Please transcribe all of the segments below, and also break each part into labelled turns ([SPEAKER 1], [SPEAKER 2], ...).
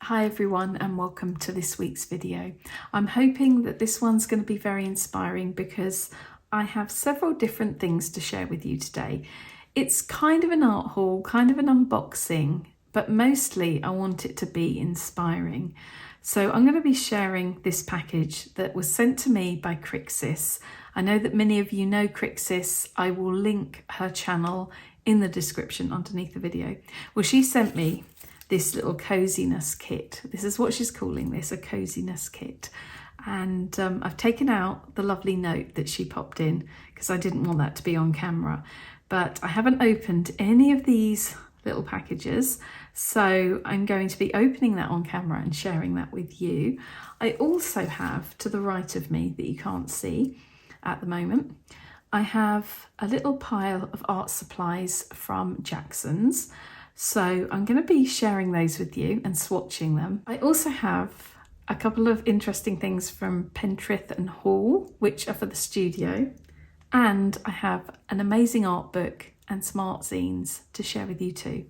[SPEAKER 1] Hi everyone and welcome to this week's video. I'm hoping that this one's going to be very inspiring because I have several different things to share with you today. It's kind of an art haul, kind of an unboxing, but mostly I want it to be inspiring. So I'm going to be sharing this package that was sent to me by Crixus. I know that many of you know Crixus. I will link her channel in the description underneath the video. Well, she sent me this little coziness kit. This is what she's calling this, a coziness kit. And I've taken out the lovely note that she popped in because I didn't want that to be on camera. But I haven't opened any of these little packages, so I'm going to be opening that on camera and sharing that with you. I also have, to the right of me that you can't see at the moment, I have a little pile of art supplies from Jackson's. So I'm going to be sharing those with you and swatching them. I also have a couple of interesting things from Pentrith and Hall, which are for the studio. And I have an amazing art book and some art zines to share with you too.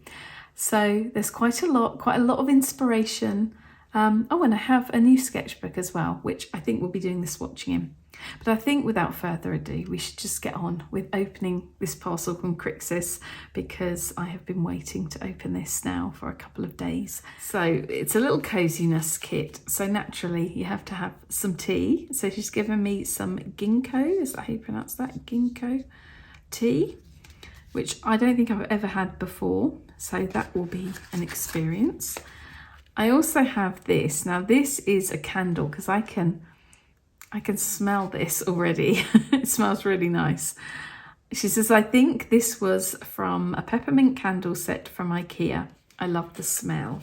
[SPEAKER 1] So there's quite a lot of inspiration. Oh, and I have a new sketchbook as well, which I think we'll be doing the swatching in. But I think without further ado, we should just get on with opening this parcel from Crixus because I have been waiting to open this now for a couple of days. So it's a little coziness kit. So naturally you have to have some tea. So she's given me some ginkgo, is that how you pronounce that? Ginkgo tea, which I don't think I've ever had before. So that will be an experience. I also have this. Now this is a candle because I can smell this already. It smells really nice. She says, I think this was from a peppermint candle set from IKEA. I love the smell.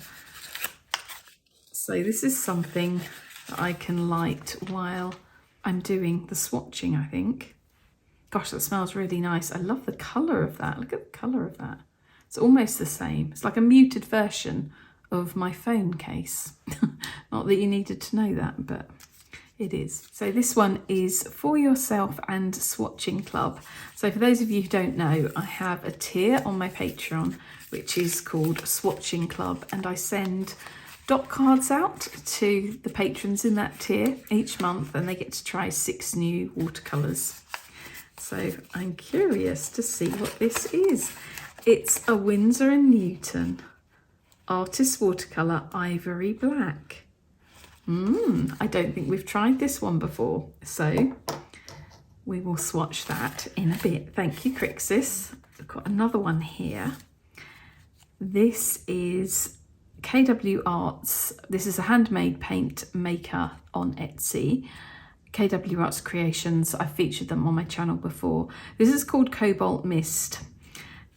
[SPEAKER 1] So this is something that I can light while I'm doing the swatching, I think. Gosh, that smells really nice. I love the colour of that. Look at the colour of that. It's almost the same. It's like a muted version of my phone case. Not that you needed to know that, but it is. So this one is for yourself and swatching club. So for those of you who don't know, I have a tier on my Patreon which is called Swatching Club, and I send dot cards out to the patrons in that tier each month, and they get to try 6 new watercolours. So I'm curious to see what this is. It's a Winsor & Newton Artist Watercolour Ivory Black. I don't think we've tried this one before, so we will swatch that in a bit. Thank you, Crixus. I've got another one here. This is KW Arts. This is a handmade paint maker on Etsy. KW Arts Creations. I've featured them on my channel before. This is called Cobalt Mist.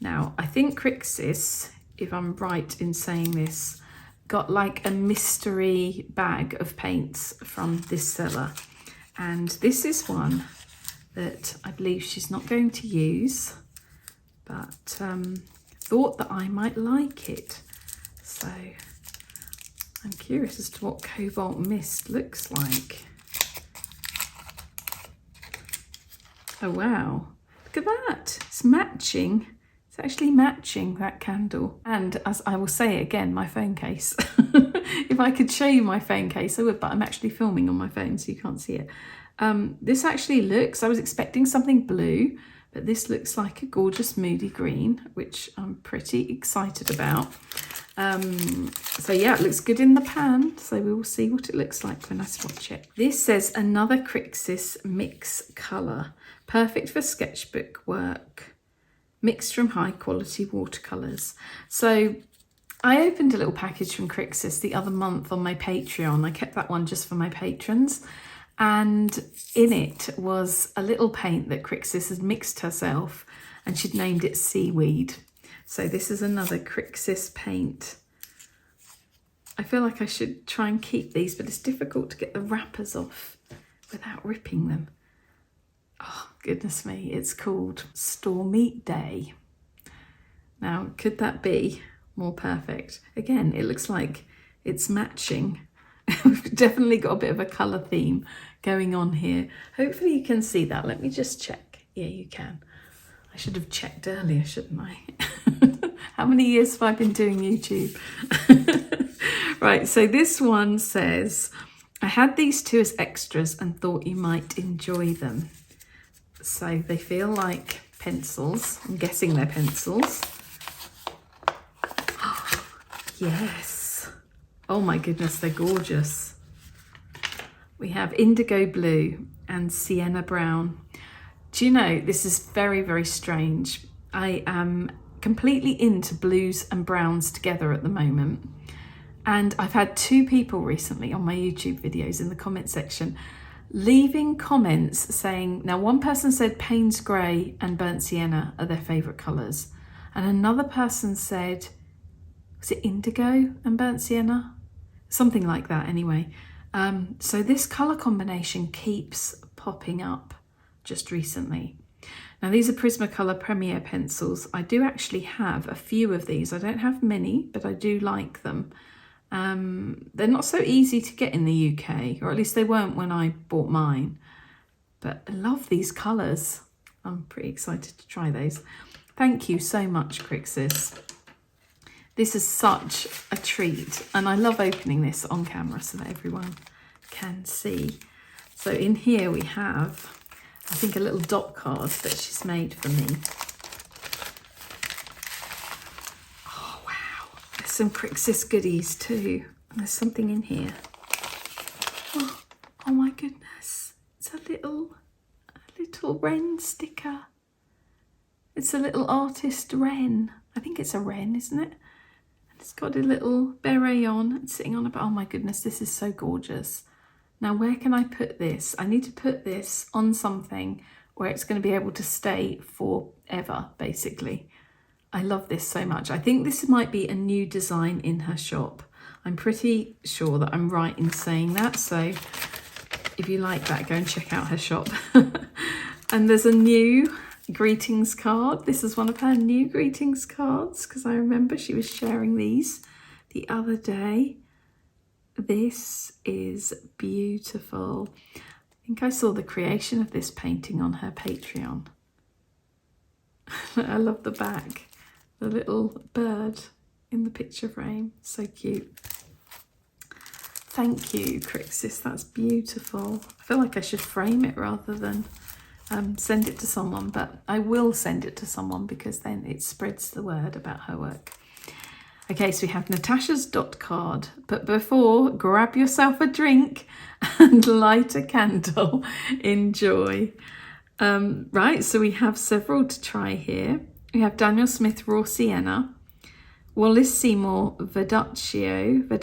[SPEAKER 1] Now, I think Crixus, if I'm right in saying this, got like a mystery bag of paints from this seller, and this is one that I believe she's not going to use, but thought that I might like it. So I'm curious as to what Cobalt Mist looks like. Oh wow, look at that, it's matching. It's actually matching that candle. And as I will say again, my phone case. If I could show you my phone case, I would, but I'm actually filming on my phone, so you can't see it. This actually looks, I was expecting something blue, but this looks like a gorgeous moody green, which I'm pretty excited about. So yeah, it looks good in the pan, so we will see what it looks like when I swatch it. This says another Crixus mix colour, perfect for sketchbook work. Mixed from high quality watercolours. So I opened a little package from Crixus the other month on my Patreon. I kept that one just for my patrons, and in it was a little paint that Crixus had mixed herself, and she'd named it Seaweed. So this is another Crixus paint. I feel like I should try and keep these, but it's difficult to get the wrappers off without ripping them. Oh, goodness me, it's called Stormy Day. Now, could that be more perfect? Again, it looks like it's matching. We've definitely got a bit of a colour theme going on here. Hopefully you can see that. Let me just check. Yeah, you can. I should have checked earlier, shouldn't I? How many years have I been doing YouTube? Right, so this one says, I had these two as extras and thought you might enjoy them. So they feel like pencils. I'm guessing they're pencils. Yes. Oh my goodness, they're gorgeous. We have indigo blue and sienna brown. Do you know, this is very, very strange. I am completely into blues and browns together at the moment. And I've had 2 people recently on my YouTube videos in the comment section leaving comments saying, now one person said Payne's Grey and Burnt Sienna are their favourite colours. And another person said, was it indigo and Burnt Sienna? Something like that anyway. So this colour combination keeps popping up just recently. Now these are Prismacolor Premier pencils. I do actually have a few of these. I don't have many, but I do like them. They're not so easy to get in the UK, or at least they weren't when I bought mine. But I love these colours. I'm pretty excited to try those. Thank you so much, Crixus. This is such a treat, and I love opening this on camera so that everyone can see. So in here we have, I think, a little dot card that she's made for me. Oh wow, there's some Crixus goodies too. And there's something in here. Oh my goodness, it's a little wren sticker. It's a little artist wren. I think it's a wren, isn't it? It's got a little beret on and sitting on a... Oh my goodness, this is so gorgeous. Now, where can I put this? I need to put this on something where it's going to be able to stay forever, basically. I love this so much. I think this might be a new design in her shop. I'm pretty sure that I'm right in saying that. So if you like that, go and check out her shop. And there's a new greetings card. This is one of her new greetings cards because I remember she was sharing these the other day. This is beautiful. I think I saw the creation of this painting on her Patreon. I love the back, the little bird in the picture frame, so cute. Thank you, Crixus, that's beautiful. I feel like I should frame it rather than send it to someone, but I will send it to someone because then it spreads the word about her work. Okay, so we have Natasha's dot card, but before, grab yourself a drink and light a candle. Enjoy. Right, so we have several to try here. We have Daniel Smith Raw Sienna, Wallace Seymour Verdaccio. I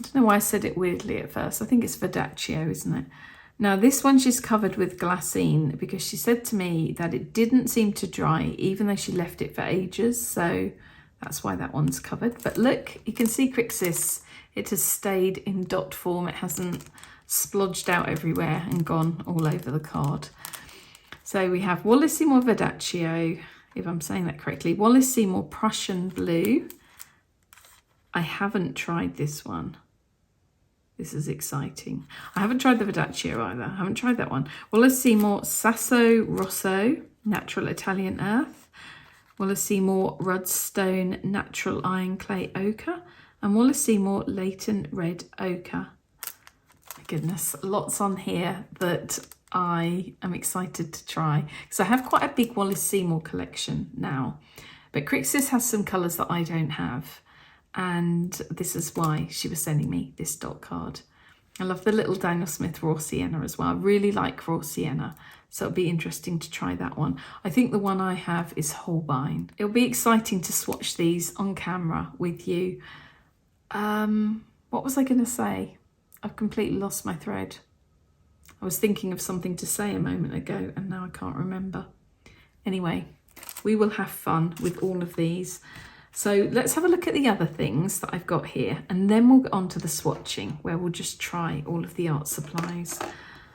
[SPEAKER 1] don't know why I said it weirdly at first. I think it's Verdaccio, isn't it? Now this one she's covered with glassine because she said to me that it didn't seem to dry even though she left it for ages, so that's why that one's covered. But look, you can see Crixus, it has stayed in dot form. It hasn't splodged out everywhere and gone all over the card. So we have Wallace Seymour Verdaccio, if I'm saying that correctly, Wallace Seymour Prussian Blue. I haven't tried this one. This is exciting. I haven't tried the Verdaccio either. I haven't tried that one. Wallace Seymour Sasso Rosso, Natural Italian Earth. Wallace Seymour Rudstone Natural Iron Clay Ochre. And Wallace Seymour Leighton Red Ochre. My goodness, lots on here that I am excited to try. Because I have quite a big Wallace Seymour collection now. But Crixus has some colours that I don't have. And this is why she was sending me this dot card. I love the little Daniel Smith Raw Sienna as well. I really like Raw Sienna, so it'll be interesting to try that one. I think the one I have is Holbein. It'll be exciting to swatch these on camera with you. What was I going to say? I've completely lost my thread. I was thinking of something to say a moment ago and now I can't remember. Anyway, we will have fun with all of these. So let's have a look at the other things that I've got here and then we'll get on to the swatching where we'll just try all of the art supplies.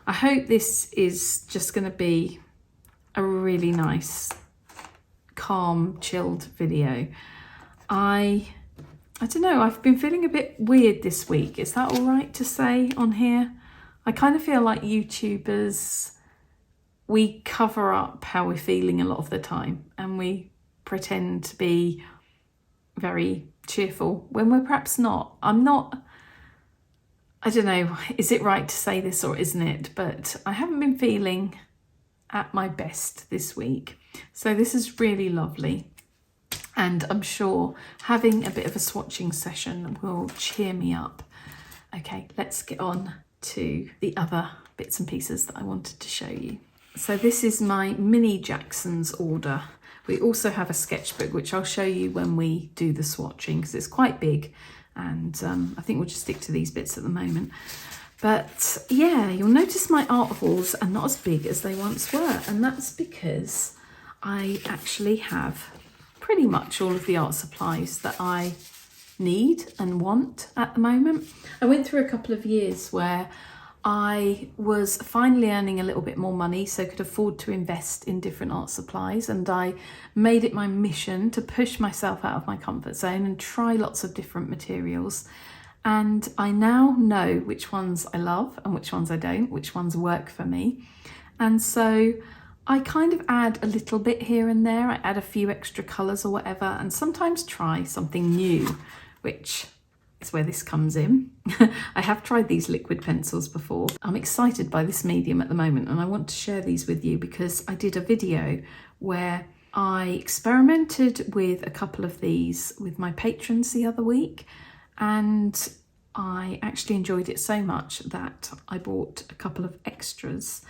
[SPEAKER 1] I hope this is just going to be a really nice, calm, chilled video. I don't know, I've been feeling a bit weird this week. Is that all right to say on here? I kind of feel like YouTubers, we cover up how we're feeling a lot of the time and we pretend to be very cheerful when we're perhaps not. I'm not, I don't know, is it right to say this or isn't it? But I haven't been feeling at my best this week. So this is really lovely. And I'm sure having a bit of a swatching session will cheer me up. Okay, let's get on to the other bits and pieces that I wanted to show you. So this is my mini Jackson's order. We also have a sketchbook, which I'll show you when we do the swatching, because it's quite big, and I think we'll just stick to these bits at the moment. But yeah, you'll notice my art hauls are not as big as they once were, and that's because I actually have pretty much all of the art supplies that I need and want at the moment. I went through a couple of years where I was finally earning a little bit more money, so could afford to invest in different art supplies, and I made it my mission to push myself out of my comfort zone and try lots of different materials. And I now know which ones I love and which ones I don't, which ones work for me. And so I kind of add a little bit here and there. I add a few extra colours or whatever, and sometimes try something new, which is where this comes in. I have tried these liquid pencils before. I'm excited by this medium at the moment, and I want to share these with you because I did a video where I experimented with a couple of these with my patrons the other week, and I actually enjoyed it so much that I bought a couple of extras.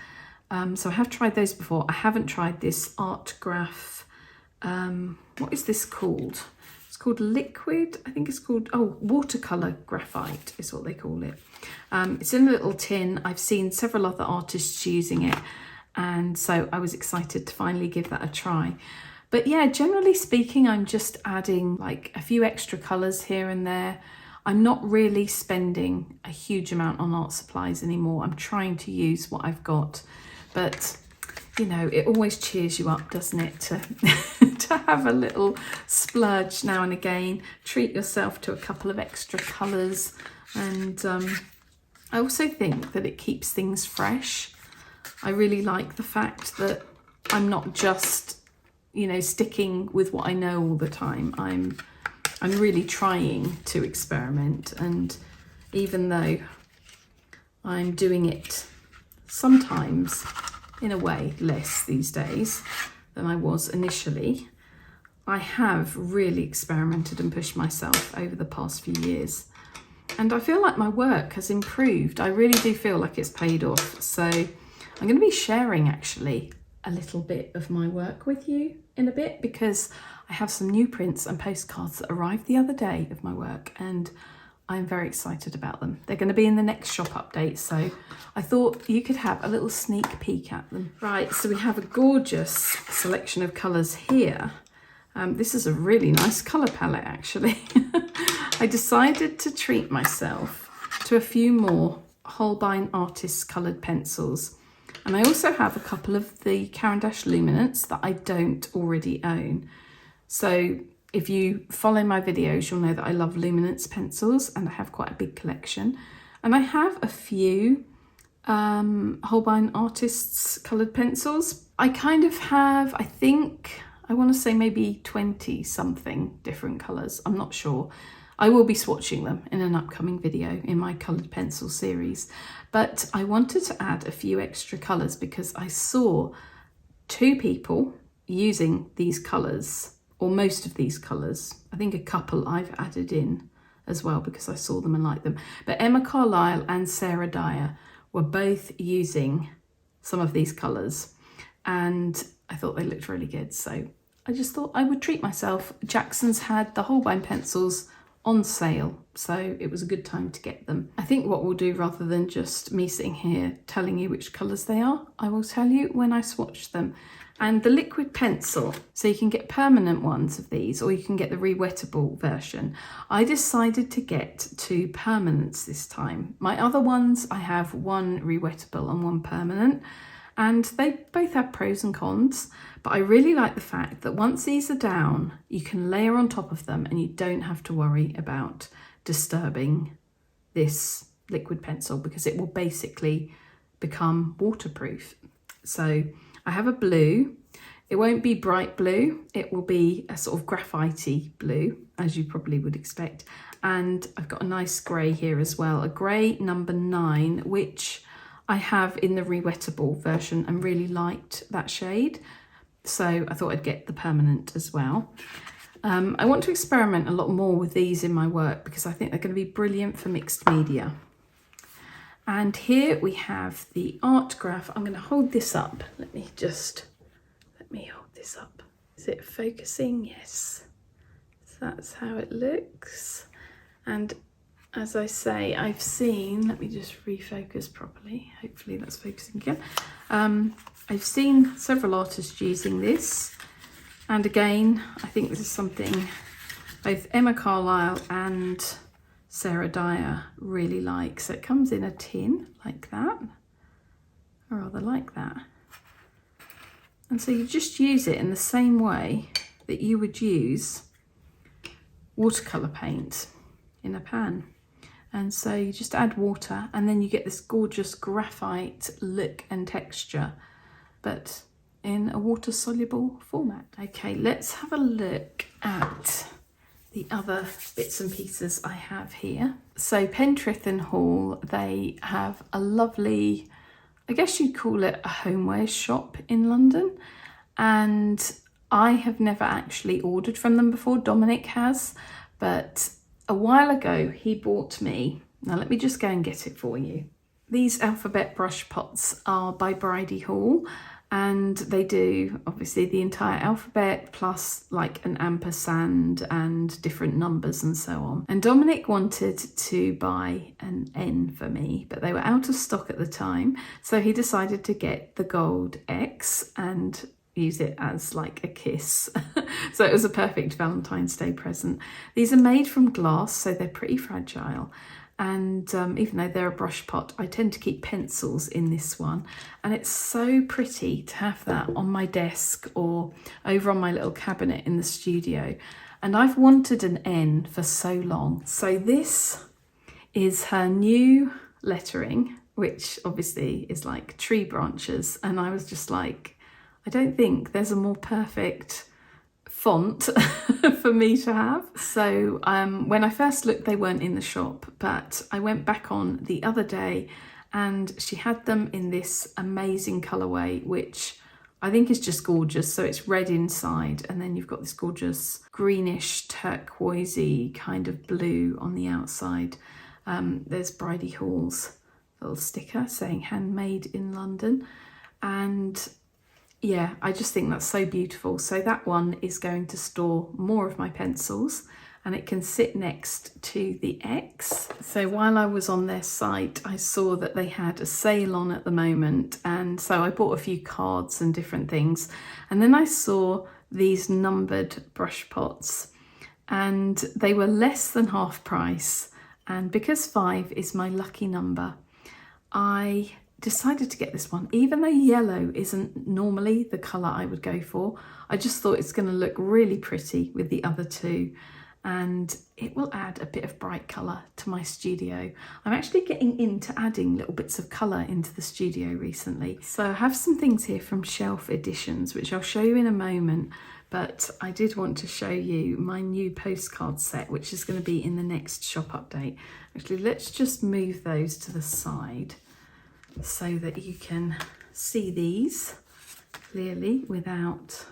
[SPEAKER 1] So I have tried those before. I haven't tried this ArtGraf, what is this called? It's called liquid, I think it's called, oh, watercolour graphite is what they call it. It's in a little tin. I've seen several other artists using it, and so I was excited to finally give that a try. But yeah, generally speaking, I'm just adding like a few extra colours here and there. I'm not really spending a huge amount on art supplies anymore. I'm trying to use what I've got, but you know, it always cheers you up, doesn't it, to to have a little splurge now and again, treat yourself to a couple of extra colours. And I also think that it keeps things fresh. I really like the fact that I'm not just, you know, sticking with what I know all the time. I'm really trying to experiment, and even though I'm doing it sometimes in a way less these days than I was initially, I have really experimented and pushed myself over the past few years, and I feel like my work has improved. I really do feel like it's paid off. So I'm going to be sharing actually a little bit of my work with you in a bit, because I have some new prints and postcards that arrived the other day of my work, and I'm very excited about them. They're going to be in the next shop update, so I thought you could have a little sneak peek at them. Right, so we have a gorgeous selection of colours here. This is a really nice colour palette actually. I decided to treat myself to a few more Holbein Artists coloured pencils. And I also have a couple of the Caran Luminance that I don't already own. So if you follow my videos, you'll know that I love Luminance pencils, and I have quite a big collection. And I have a few Holbein Artists coloured pencils. I kind of have, I think, I want to say maybe 20 something different colours. I'm not sure. I will be swatching them in an upcoming video in my coloured pencil series. But I wanted to add a few extra colours because I saw two people using these colours, or most of these colours. I think a couple I've added in as well because I saw them and liked them. But Emma Carlisle and Sarah Dyer were both using some of these colours, and I thought they looked really good. So I just thought I would treat myself. Jackson's had the Holbein pencils on sale, so it was a good time to get them. I think what we'll do, rather than just me sitting here telling you which colours they are, I will tell you when I swatch them. And the liquid pencil, so you can get permanent ones of these, or you can get the re-wettable version. I decided to get two permanents this time. My other ones, I have one re-wettable and one permanent, and they both have pros and cons, but I really like the fact that once these are down, you can layer on top of them and you don't have to worry about disturbing this liquid pencil, because it will basically become waterproof. So I have a blue. It won't be bright blue, it will be a sort of graphite-y blue, as you probably would expect. And I've got a nice grey here as well, a grey number 9, which I have in the rewettable version and really liked that shade. So I thought I'd get the permanent as well. I want to experiment a lot more with these in my work because I think they're going to be brilliant for mixed media. And here we have the ArtGraf. I'm going to hold this up. Let me hold this up. Is it focusing? Yes. So that's how it looks. And as I say, I've seen, let me just refocus properly. Hopefully that's focusing again. I've seen several artists using this. And again, I think this is something both Emma Carlisle and Sarah Dyer really like. So it comes in a tin like that, or rather like that. And so you just use it in the same way that you would use watercolour paint in a pan. And so you just add water and then you get this gorgeous graphite look and texture, but in a water-soluble format. Okay, let's have a look at the other bits and pieces I have here. So Pentrith and Hall, they have a lovely, I guess you'd call it a homeware shop in London. And I have never actually ordered from them before. Dominic has, but a while ago he bought me, now let me just go and get it for you. These alphabet brush pots are by Bridie Hall. And they do obviously the entire alphabet plus like an ampersand and different numbers and so on. And Dominic wanted to buy an N for me, but they were out of stock at the time. So he decided to get the gold X and use it as like a kiss. So it was a perfect Valentine's Day present. These are made from glass, so they're pretty fragile. And even though they're a brush pot, I tend to keep pencils in this one. And it's so pretty to have that on my desk or over on my little cabinet in the studio. And I've wanted an N for so long. So this is her new lettering, which obviously is like tree branches. And I was just like, I don't think there's a more perfect font for me to have. So when I first looked, they weren't in the shop, but I went back on the other day and she had them in this amazing colourway, which I think is just gorgeous. So it's red inside and then you've got this gorgeous greenish turquoisey kind of blue on the outside. There's Bridie Hall's little sticker saying handmade in London. And yeah, I just think that's so beautiful. So that one is going to store more of my pencils and it can sit next to the X. So while I was on their site, I saw that they had a sale on at the moment. And so I bought a few cards and different things. And then I saw these numbered brush pots and they were less than half price. And because 5 is my lucky number, I decided to get this one. Even though yellow isn't normally the colour I would go for, I just thought it's going to look really pretty with the other two and it will add a bit of bright colour to my studio. I'm actually getting into adding little bits of colour into the studio recently. So I have some things here from Shelf Editions, which I'll show you in a moment, but I did want to show you my new postcard set, which is going to be in the next shop update. Actually, let's just move those to the side so that you can see these clearly without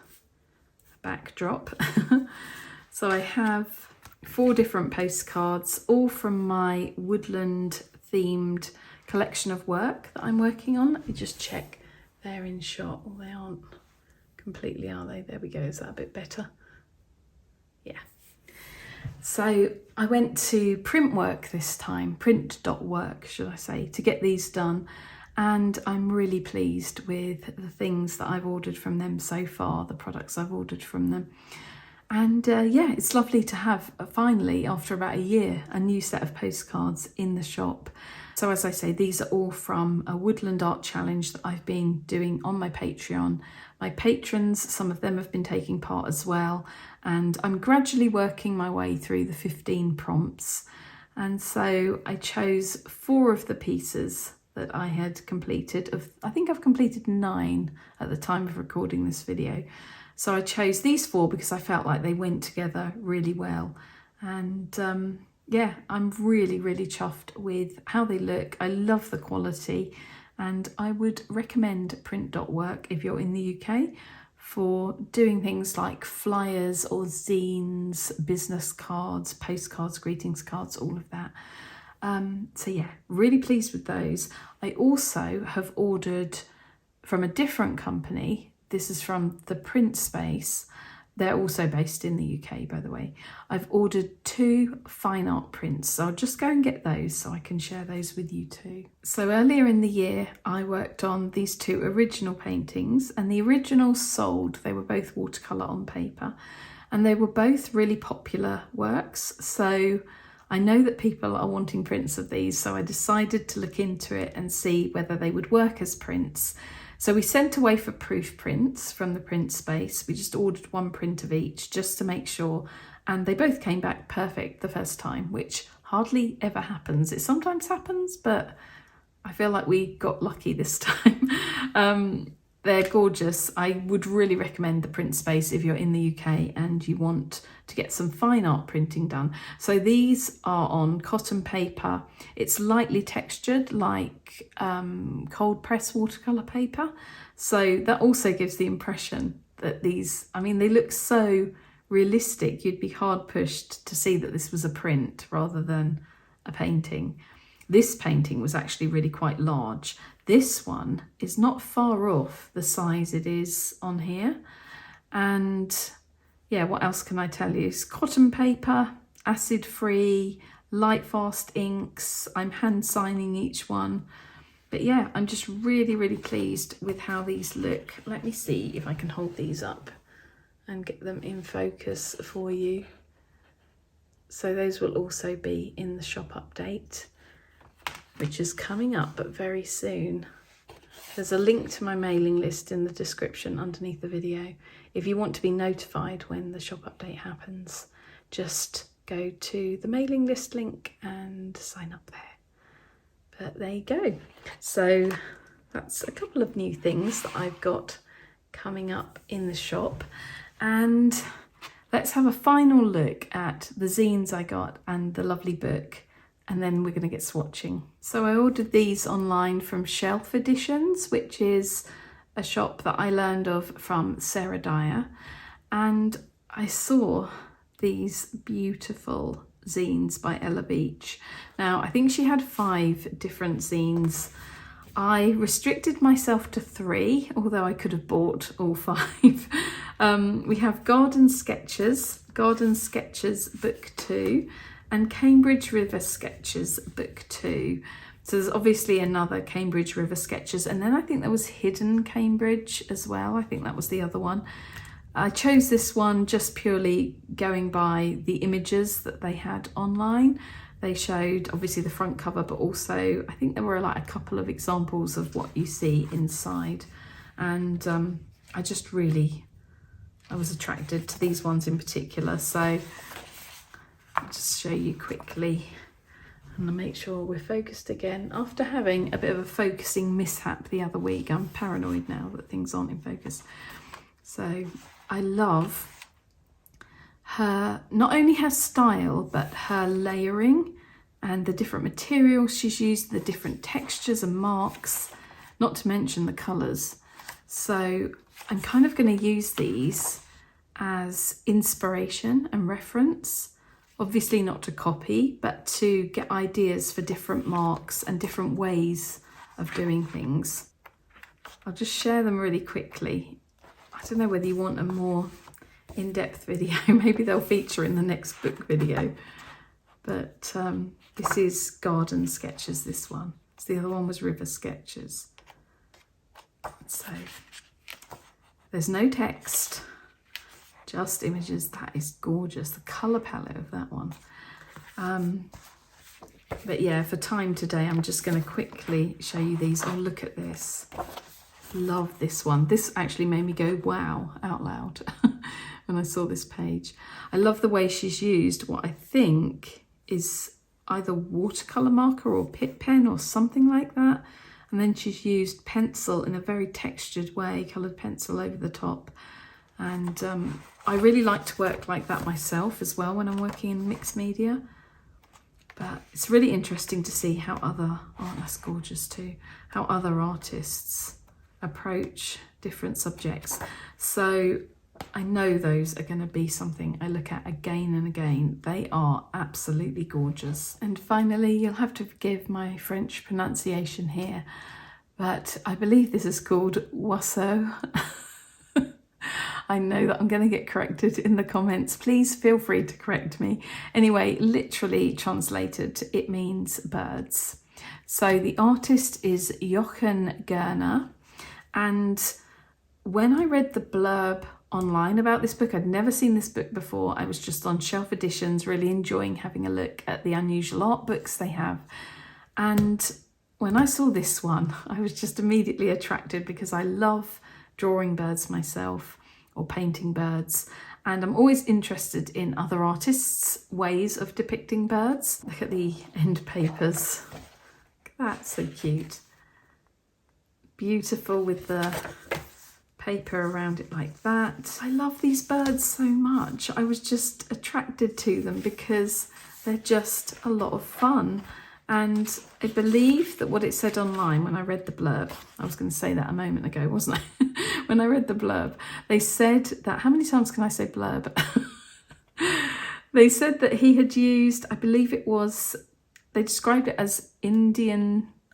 [SPEAKER 1] a backdrop. So I have 4 different postcards, all from my woodland themed collection of work that I'm working on. Let me just check they're in shot. Well, they aren't completely, are they? There we go. Is that a bit better? Yeah. So I went to Printwork this time, print.work should I say, to get these done. And I'm really pleased with the things that I've ordered from them so far, the products I've ordered from them. And yeah, it's lovely to have finally, after about a year, a new set of postcards in the shop. So as I say, these are all from a woodland art challenge that I've been doing on my Patreon. My patrons, some of them have been taking part as well. And I'm gradually working my way through the 15 prompts. And so I chose 4 of the pieces that I had completed. I think I've completed 9 at the time of recording this video. So I chose these 4 because I felt like they went together really well. And yeah, I'm really, really chuffed with how they look. I love the quality, and I would recommend print.work if you're in the UK for doing things like flyers or zines, business cards, postcards, greetings cards, all of that. So yeah, really pleased with those. I also have ordered from a different company. This is from the Print Space. They're also based in the UK, by the way. I've ordered 2 fine art prints, so I'll just go and get those so I can share those with you too. So earlier in the year, I worked on these 2 original paintings, and the originals sold. They were both watercolour on paper, and they were both really popular works. So I know that people are wanting prints of these, so I decided to look into it and see whether they would work as prints. So we sent away for proof prints from the Print Space. We just ordered 1 print of each just to make sure, and they both came back perfect the first time, which hardly ever happens. It sometimes happens, but I feel like we got lucky this time. They're gorgeous. I would really recommend the Print Space if you're in the UK and you want to get some fine art printing done. So these are on cotton paper. It's lightly textured like cold press watercolour paper. So that also gives the impression that these, I mean, they look so realistic. You'd be hard pushed to see that this was a print rather than a painting. This painting was actually really quite large. This one is not far off the size it is on here. And yeah, what else can I tell you? It's cotton paper, acid free, light fast inks. I'm hand signing each one. But yeah, I'm just really, really pleased with how these look. Let me see if I can hold these up and get them in focus for you. So those will also be in the shop update, which is coming up very soon. There's a link to my mailing list in the description underneath the video. If you want to be notified when the shop update happens, just go to the mailing list link and sign up there. But there you go. So that's a couple of new things that I've got coming up in the shop. And let's have a final look at the zines I got and the lovely book, and then we're going to get swatching. So I ordered these online from Shelf Editions, which is a shop that I learned of from Sarah Dyer, and I saw these beautiful zines by Ella Beach. Now, I think she had 5 different zines. I restricted myself to 3, although I could have bought all 5. We have Garden Sketches Book 2, and Cambridge River Sketches Book 2. So there's obviously another Cambridge River Sketches, and then I think there was Hidden Cambridge as well. I think that was the other one. I chose this one just purely going by the images that they had online. They showed obviously the front cover, but also I think there were like a couple of examples of what you see inside. And I was attracted to these ones in particular. So I'll just show you quickly and I'll make sure we're focused again. After having a bit of a focusing mishap the other week, I'm paranoid now that things aren't in focus. So I love her, not only her style, but her layering and the different materials she's used, the different textures and marks, not to mention the colours. So I'm kind of going to use these as inspiration and reference. Obviously not to copy, but to get ideas for different marks and different ways of doing things. I'll just share them really quickly. I don't know whether you want a more in-depth video. Maybe they'll feature in the next book video. But this is Garden Sketches, this one. So the other one was River Sketches. So there's no text, just images. That is gorgeous. The colour palette of that one. But yeah, for time today, I'm just going to quickly show you these. Oh, look at this. Love this one. This actually made me go wow out loud when I saw this page. I love the way she's used what I think is either watercolour marker or Pitt pen or something like that. And then she's used pencil in a very textured way, coloured pencil over the top. And I really like to work like that myself as well when I'm working in mixed media. But it's really interesting to see how other, oh that's gorgeous too, how other artists approach different subjects. So I know those are going to be something I look at again and again. They are absolutely gorgeous. And finally, you'll have to forgive my French pronunciation here, but I believe this is called Oiseau. I know that I'm going to get corrected in the comments. Please feel free to correct me. Anyway, literally translated, it means birds. So the artist is Jochen Gerner. And when I read the blurb online about this book, I'd never seen this book before. I was just on Shelf Editions, really enjoying having a look at the unusual art books they have. And when I saw this one, I was just immediately attracted because I love drawing birds myself or painting birds. And I'm always interested in other artists' ways of depicting birds. Look at the end papers. Look at that, so cute. Beautiful with the paper around it like that. I love these birds so much. I was just attracted to them because they're just a lot of fun. And I believe that what it said online when I read the blurb, I was going to say that a moment ago, wasn't I? When I read the blurb, they said that, how many times can I say blurb? They said that he had used, I believe it was, they described it as India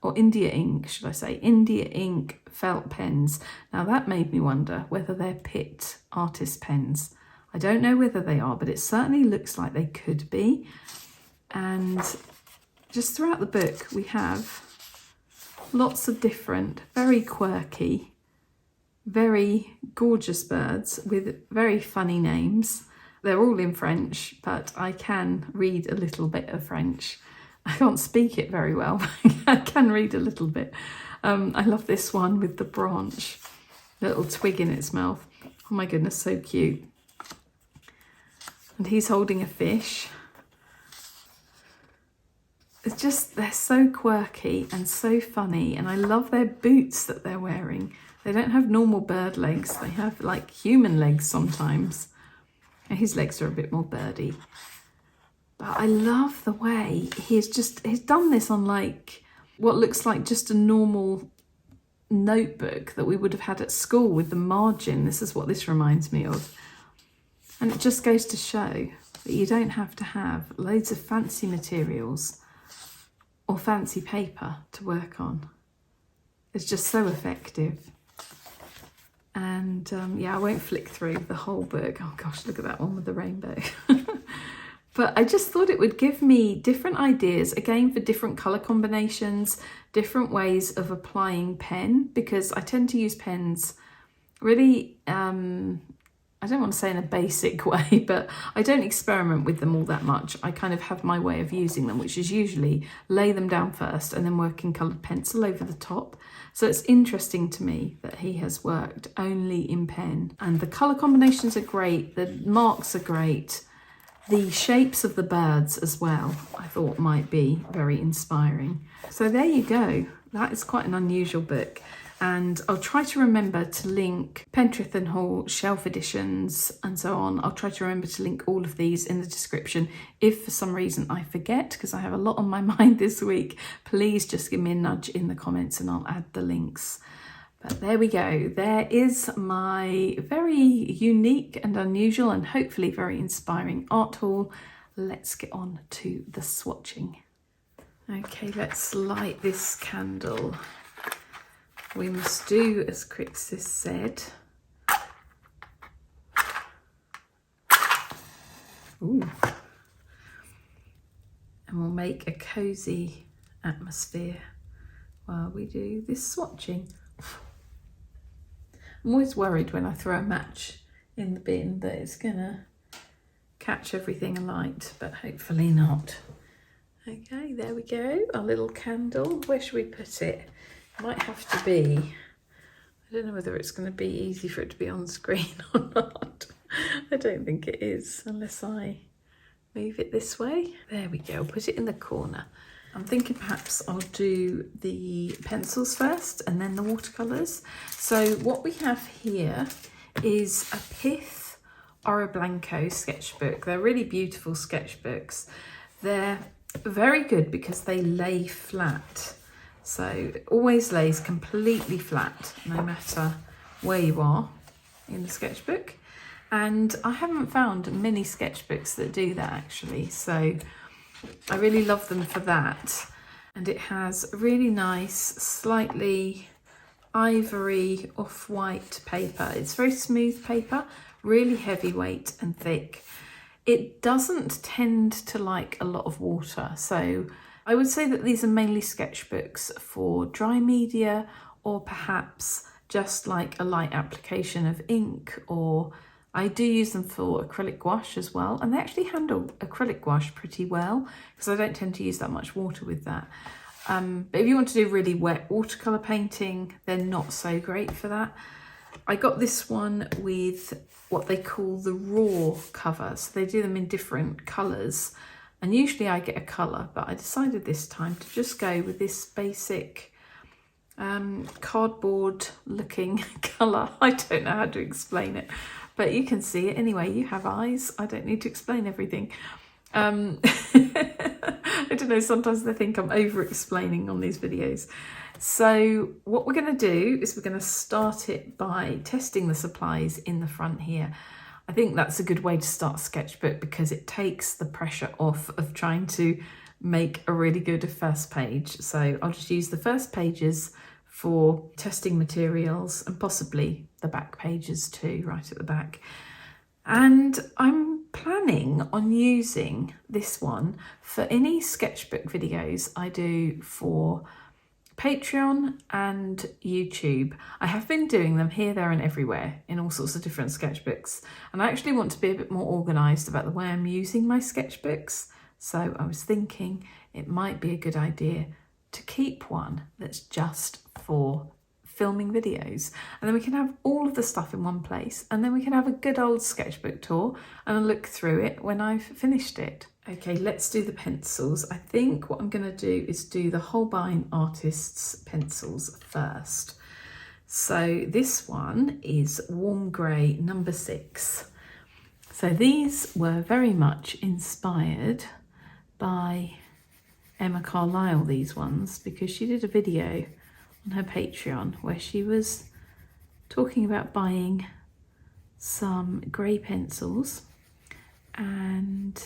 [SPEAKER 1] ink, should I say, India ink felt pens. Now that made me wonder whether they're Pitt artist pens. I don't know whether they are, but it certainly looks like they could be. And just throughout the book, we have lots of different, very quirky, very gorgeous birds with very funny names. They're all in French, but I can read a little bit of French. I can't speak it very well, but I can read a little bit. I love this one with the branch, little twig in its mouth. Oh my goodness, so cute. And he's holding a fish. It's just, they're so quirky and so funny, and I love their boots that they're wearing. They don't have normal bird legs, they have like human legs sometimes. And his legs are a bit more birdy. But I love the way he's done this on like what looks like just a normal notebook that we would have had at school with the margin. This is what this reminds me of. And it just goes to show that you don't have to have loads of fancy materials or fancy paper to work on. It's just so effective. And yeah, I won't flick through the whole book. Oh gosh, look at that one with the rainbow. But I just thought it would give me different ideas, again, for different colour combinations, different ways of applying pen, because I tend to use pens really, I don't want to say in a basic way, but I don't experiment with them all that much. I kind of have my way of using them, which is usually lay them down first and then work in coloured pencil over the top. So it's interesting to me that he has worked only in pen. And the colour combinations are great, the marks are great. The shapes of the birds as well, I thought might be very inspiring. So there you go. That is quite an unusual book. And I'll try to remember to link Pentrith and Hall, Shelf Editions, and so on. I'll try to remember to link all of these in the description. If for some reason I forget, because I have a lot on my mind this week, please just give me a nudge in the comments and I'll add the links. But there we go. There is my very unique and unusual and hopefully very inspiring art haul. Let's get on to the swatching. Okay, let's light this candle. We must do as Crixus said. Ooh. And we'll make a cosy atmosphere while we do this swatching. I'm always worried when I throw a match in the bin that it's gonna catch everything alight, but hopefully not. Okay, there we go, our little candle. Where should we put it? Might have to be, I don't know whether it's going to be easy for it to be on screen or not. I don't think it is, unless I move it this way. There we go, put it in the corner. I'm thinking perhaps I'll do the pencils first and then the watercolours. So what we have here is a Pith Oroblanco sketchbook. They're really beautiful sketchbooks. They're very good because they lay flat. So it always lays completely flat no matter where you are in the sketchbook. And I haven't found many sketchbooks that do that actually. So I really love them for that. And it has a really nice, slightly ivory off-white paper. It's very smooth paper, really heavyweight and thick. It doesn't tend to like a lot of water. So I would say that these are mainly sketchbooks for dry media, or perhaps just like a light application of ink, or I do use them for acrylic gouache as well, and they actually handle acrylic gouache pretty well because I don't tend to use that much water with that. But if you want to do really wet watercolour painting, they're not so great for that. I got this one with what they call the raw cover, so they do them in different colours, and usually I get a colour, but I decided this time to just go with this basic cardboard looking colour. I don't know how to explain it, but you can see it anyway. You have eyes. I don't need to explain everything. I don't know, sometimes they think I'm over explaining on these videos. So what we're going to do is we're going to start it by testing the supplies in the front here. I think that's a good way to start a sketchbook because it takes the pressure off of trying to make a really good first page. So I'll just use the first pages for testing materials and possibly the back pages too, right at the back. And I'm planning on using this one for any sketchbook videos I do for Patreon and YouTube. I have been doing them here, there and everywhere in all sorts of different sketchbooks. And I actually want to be a bit more organised about the way I'm using my sketchbooks. So I was thinking it might be a good idea to keep one that's just for filming videos, and then we can have all of the stuff in one place, and then we can have a good old sketchbook tour and look through it when I've finished it. Okay, let's do the pencils. I think what I'm going to do is do the Holbein Artists pencils first. So this one is Warm Grey number 6. So these were very much inspired by Emma Carlisle, these ones, because she did a video on her Patreon where she was talking about buying some grey pencils, and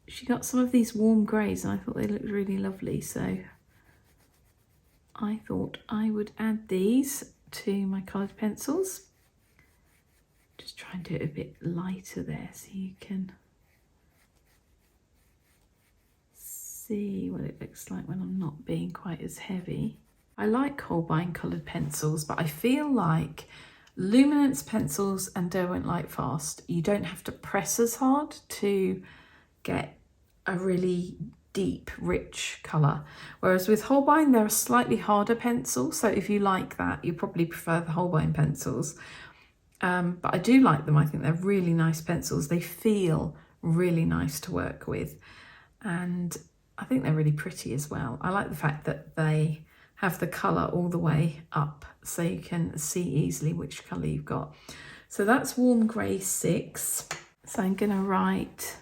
[SPEAKER 1] she got some of these warm greys and I thought they looked really lovely, so I thought I would add these to my coloured pencils. Just try and do it a bit lighter there so you can see what it looks like when I'm not being quite as heavy. I like Holbein coloured pencils, but I feel like Luminance pencils and Derivan Light Fast, you don't have to press as hard to get a really deep, rich colour. Whereas with Holbein, they're a slightly harder pencil, so if you like that, you probably prefer the Holbein pencils. But I do like them. I think they're really nice pencils. They feel really nice to work with, and I think they're really pretty as well. I like the fact that they have the colour all the way up so you can see easily which colour you've got. So that's Warm Grey 6. So I'm going to write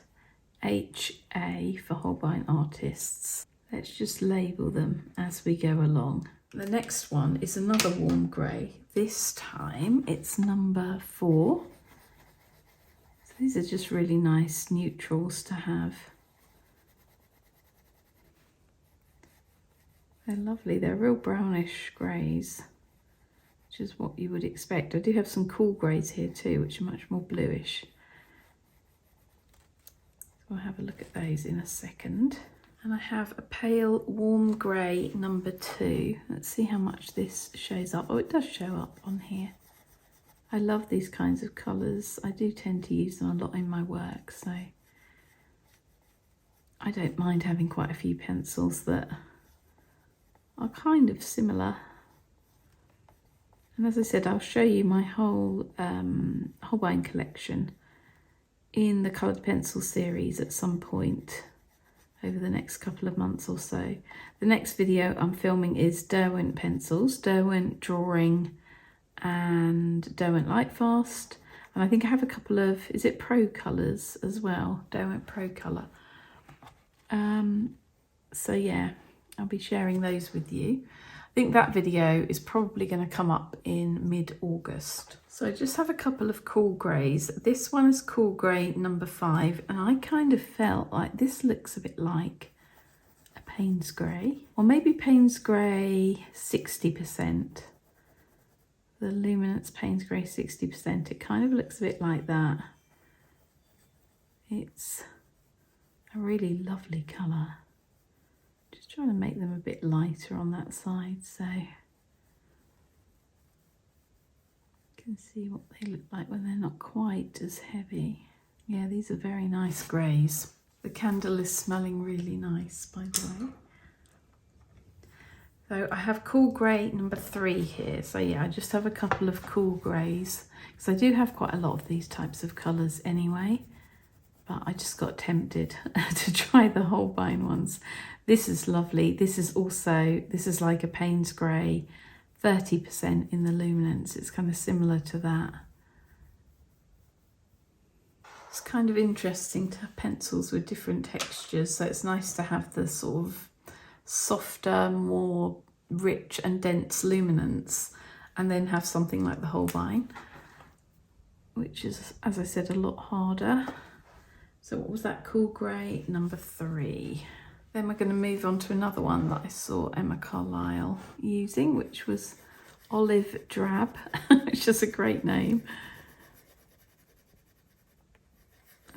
[SPEAKER 1] HA for Holbein Artists. Let's just label them as we go along. The next one is another Warm Grey. This time it's number 4. So these are just really nice neutrals to have. They're lovely. They're real brownish greys, which is what you would expect. I do have some cool greys here too, which are much more bluish. So I'll have a look at those in a second. And I have a pale warm grey number 2. Let's see how much this shows up. Oh, it does show up on here. I love these kinds of colours. I do tend to use them a lot in my work, so I don't mind having quite a few pencils that are kind of similar. And as I said, I'll show you my whole Holbein collection in the coloured pencil series at some point over the next couple of months or so. The next video I'm filming is Derwent pencils, Derwent drawing and Derwent Lightfast. And I think I have a couple of, is it Pro Colours as well? Derwent Pro Colour. So yeah, I'll be sharing those with you. I think that video is probably going to come up in mid-August. So I just have a couple of cool greys. This one is cool grey number 5, and I kind of felt like this looks a bit like a Payne's grey, or maybe Payne's grey 60%. The Luminance Payne's grey 60%. It kind of looks a bit like that. It's a really lovely colour. Just trying to make them a bit lighter on that side, so you can see what they look like when they're not quite as heavy. Yeah, these are very nice greys. The candle is smelling really nice, by the way. So I have cool grey number 3 here. So yeah, I just have a couple of cool greys because I do have quite a lot of these types of colours anyway. But I just got tempted to try the Holbein ones. This is lovely. This is like a Payne's grey, 30% in the Luminance. It's kind of similar to that. It's kind of interesting to have pencils with different textures. So it's nice to have the sort of softer, more rich and dense Luminance, and then have something like the Holbein, which is, as I said, a lot harder. So what was that? Cool grey number 3. Then we're going to move on to another one that I saw Emma Carlisle using, which was Olive Drab, which is a great name.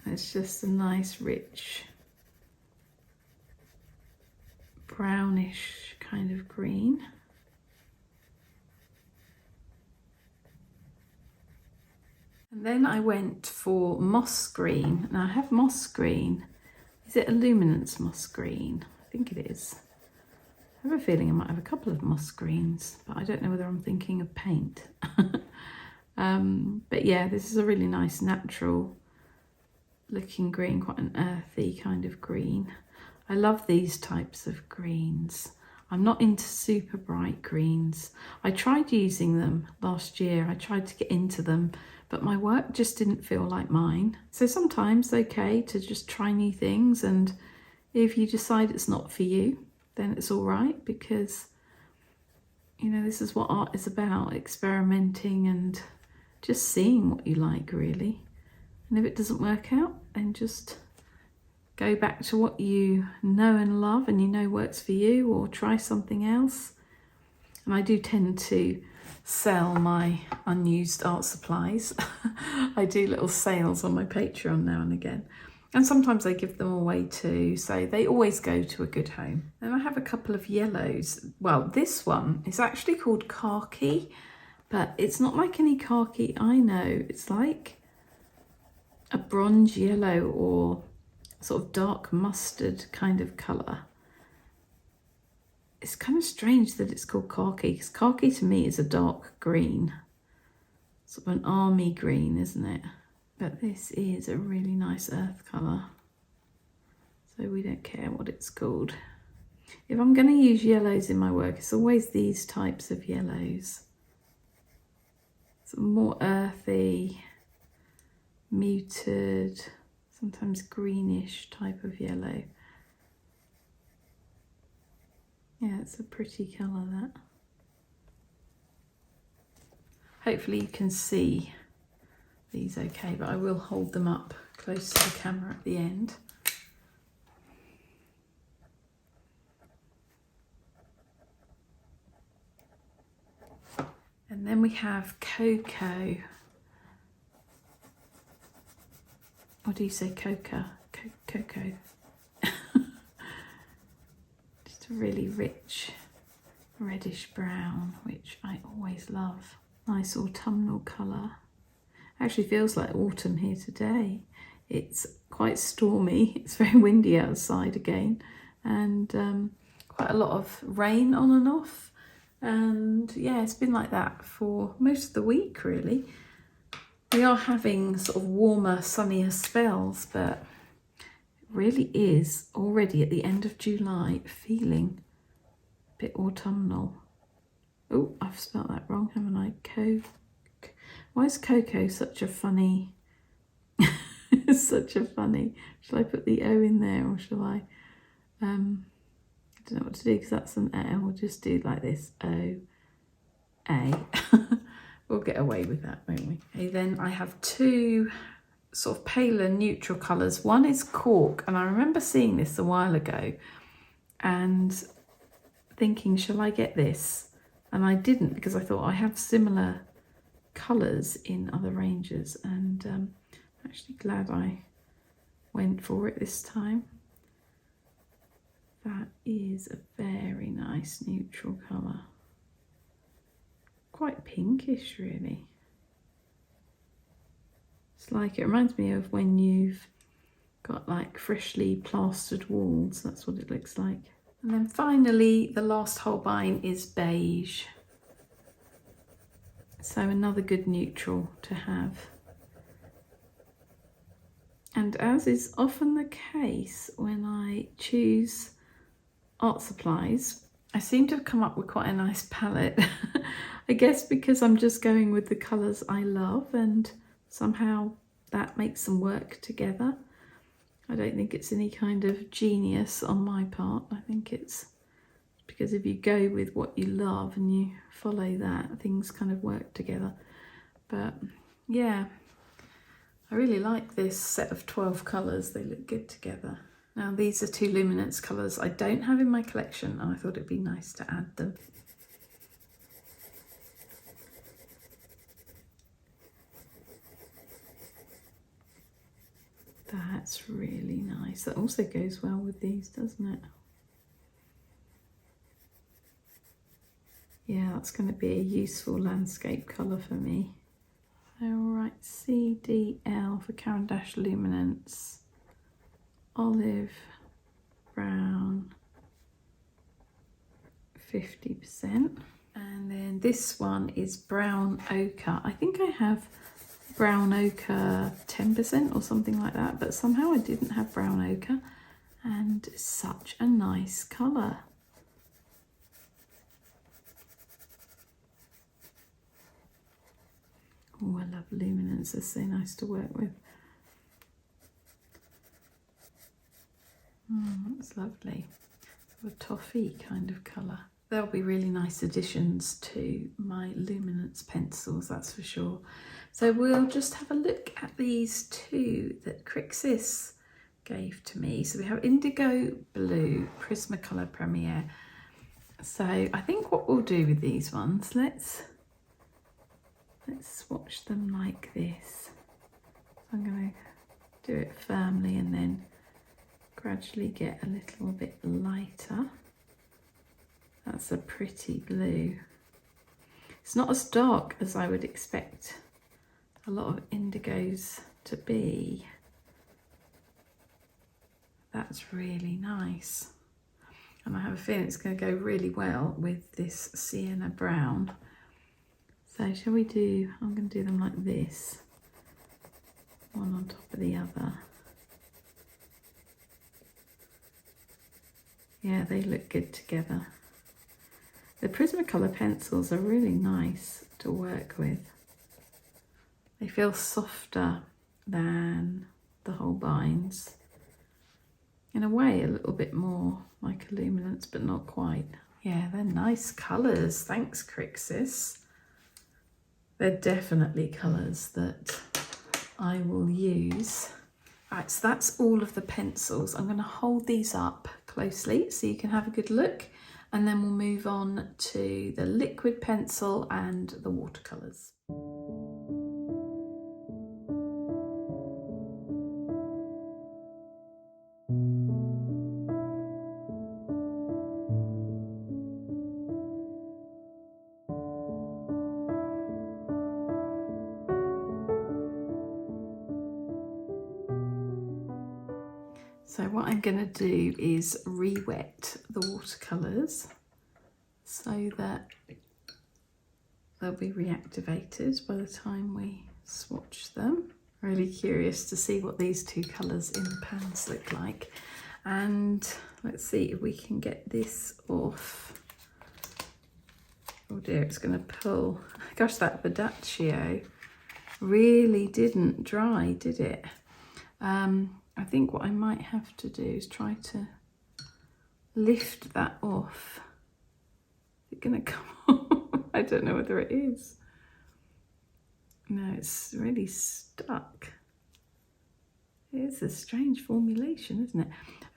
[SPEAKER 1] It's just a nice, rich, brownish kind of green. And then I went for moss green. Now I have moss green. Is it a Luminance moss green? I think it is. I have a feeling I might have a couple of moss greens, but I don't know whether I'm thinking of paint. But yeah, this is a really nice natural looking green, quite an earthy kind of green. I love these types of greens. I'm not into super bright greens. I tried using them last year. I tried to get into them, but my work just didn't feel like mine. So sometimes it's okay to just try new things, and if you decide it's not for you, then it's all right, because, you know, this is what art is about, experimenting and just seeing what you like, really. And if it doesn't work out, then just go back to what you know and love and you know works for you, or try something else. And I do tend to sell my unused art supplies. I do little sales on my Patreon now and again. And sometimes I give them away too, so they always go to a good home. Then I have a couple of yellows. Well, this one is actually called khaki, but it's not like any khaki I know. It's like a bronze yellow or sort of dark mustard kind of colour. It's kind of strange that it's called khaki, because khaki to me is a dark green, sort of an army green, isn't it? But this is a really nice earth colour, so we don't care what it's called. If I'm going to use yellows in my work, it's always these types of yellows. Some more earthy, muted, sometimes greenish type of yellow. Yeah, it's a pretty colour, that. Hopefully you can see these okay, but I will hold them up close to the camera at the end. And then we have cocoa. What do you say, cocoa? Cocoa. Just a really rich reddish brown, which I always love. Nice autumnal colour. Actually feels like autumn here today. It's quite stormy. It's very windy outside again, and quite a lot of rain on and off. And yeah, it's been like that for most of the week, really. We are having sort of warmer, sunnier spells, but it really is already at the end of July feeling a bit autumnal. Oh, I've spelled that wrong, haven't I? Why is cocoa such a funny... such a funny... Shall I put the O in there, or shall I... I don't know what to do because that's an L. We'll just do like this, O-A. We'll get away with that, won't we? Okay, then I have two sort of paler neutral colours. One is cork, and I remember seeing this a while ago and thinking, shall I get this? And I didn't, because I thought I have similar colours in other ranges, and I'm actually glad I went for it this time. That is a very nice neutral colour. Quite pinkish, really. It's like, it reminds me of when you've got like freshly plastered walls. That's what it looks like. And then finally, the last Holbein is beige. So another good neutral to have. And as is often the case when I choose art supplies, I seem to have come up with quite a nice palette. I guess because I'm just going with the colours I love, and somehow that makes them work together. I don't think it's any kind of genius on my part. I think it's because if you go with what you love and you follow that, things kind of work together. But yeah, I really like this set of 12 colours. They look good together. Now these are two Luminance colours I don't have in my collection, and I thought it'd be nice to add them. That's really nice. That also goes well with these, doesn't it? Yeah, that's going to be a useful landscape colour for me. All right, CDL for Caran Luminance. Olive brown, 50%. And then this one is brown ochre. I think I have brown ochre 10% or something like that, but somehow I didn't have brown ochre, and such a nice colour. Oh, I love Luminance, they're so nice to work with. That's lovely. A toffee kind of colour. They'll be really nice additions to my Luminance pencils, that's for sure. So we'll just have a look at these two that Crixus gave to me. So we have Indigo Blue Prismacolor Premiere. So I think what we'll do with these ones, let's swatch them like this. I'm going to do it firmly and then gradually get a little bit lighter. That's a pretty blue. It's not as dark as I would expect a lot of indigos to be. That's really nice. And I have a feeling it's going to go really well with this sienna brown. So shall we do, I'm going to do them like this, one on top of the other. Yeah, they look good together. The Prismacolor pencils are really nice to work with. They feel softer than the Holbeins. In a way, a little bit more like a Luminance, but not quite. Yeah, they're nice colours. Thanks, Crixus. They're definitely colours that I will use. Right, so that's all of the pencils. I'm going to hold these up closely so you can have a good look, and then we'll move on to the liquid pencil and the watercolours. So what I'm going to do is re-wet the watercolours so that they'll be reactivated by the time we swatch them. Really curious to see what these two colours in the pans look like. And let's see if we can get this off. Oh dear, it's going to pull. Gosh, that Verdaccio really didn't dry, did it? I think what I might have to do is try to lift that off. Is it going to come off? I don't know whether it is. No, it's really stuck. It's a strange formulation, isn't it?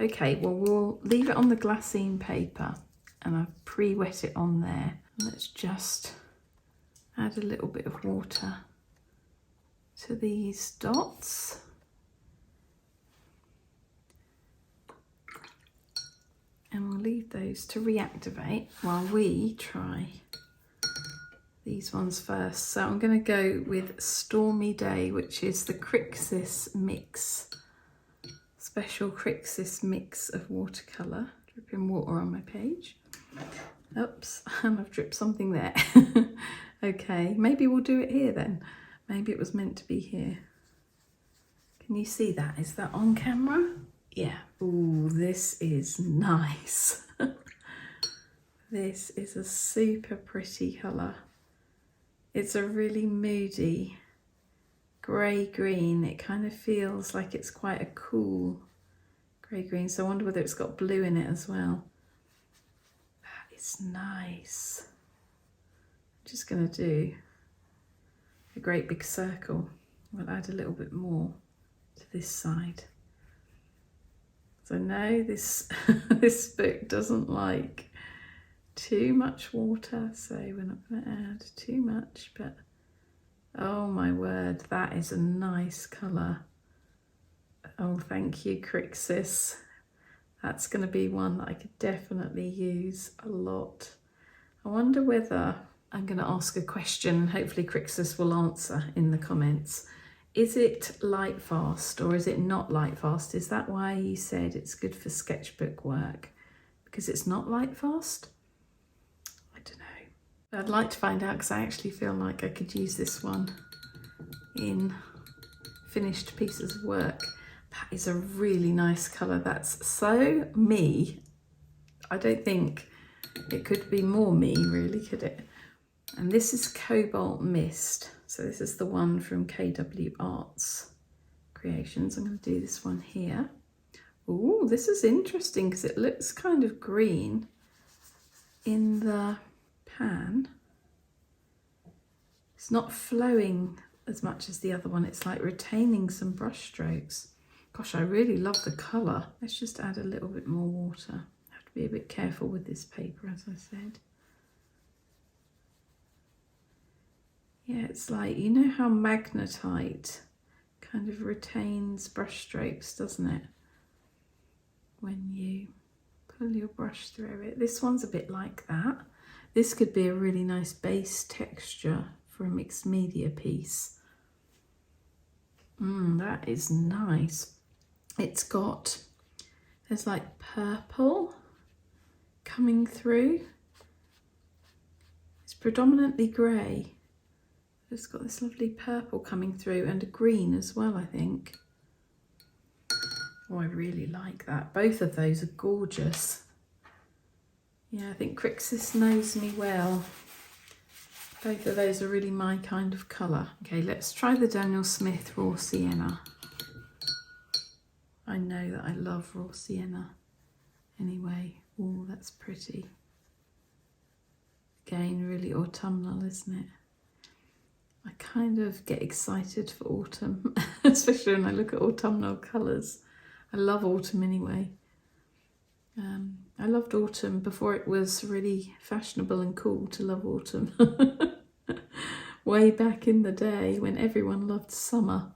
[SPEAKER 1] Okay, well, we'll leave it on the glassine paper and I've pre-wet it on there. Let's just add a little bit of water to these dots. And we'll leave those to reactivate while we try these ones first. So I'm going to go with Stormy Day, which is the Crixus mix, special Crixus mix of watercolour. Dripping water on my page. Oops, and I've dripped something there. Okay, maybe we'll do it here then. Maybe it was meant to be here. Can you see that? Is that on camera? Yeah. Ooh, this is nice. This is a super pretty colour. It's a really moody grey-green. It kind of feels like it's quite a cool grey-green. So I wonder whether it's got blue in it as well. That is nice. I'm just going to do a great big circle. We'll add a little bit more to this side. So no, this this book doesn't like too much water, so we're not going to add too much, but oh my word, that is a nice colour. Oh, thank you, Crixus. That's going to be one that I could definitely use a lot. I wonder whether I'm going to ask a question and hopefully Crixus will answer in the comments. Is it light fast or is it not light fast? Is that why you said it's good for sketchbook work? Because it's not light fast? I don't know. I'd like to find out because I actually feel like I could use this one in finished pieces of work. That is a really nice colour. That's so me. I don't think it could be more me, really, could it? And this is Cobalt Mist. So this is the one from KW Arts Creations. I'm going to do this one here. Oh, this is interesting because it looks kind of green in the pan. It's not flowing as much as the other one. It's like retaining some brush strokes. Gosh, I really love the colour. Let's just add a little bit more water. I have to be a bit careful with this paper, as I said. Yeah, it's like, you know how magnetite kind of retains brush strokes, doesn't it? When you pull your brush through it. This one's a bit like that. This could be a really nice base texture for a mixed media piece. That is nice. It's got, there's like purple coming through. It's predominantly grey. It's got this lovely purple coming through and a green as well, I think. Oh, I really like that. Both of those are gorgeous. Yeah, I think Crixus knows me well. Both of those are really my kind of colour. Okay, let's try the Daniel Smith Raw Sienna. I know that I love Raw Sienna anyway. Oh, that's pretty. Again, really autumnal, isn't it? I kind of get excited for autumn, especially when I look at autumnal colours. I love autumn anyway. I loved autumn before it was really fashionable and cool to love autumn. Way back in the day when everyone loved summer.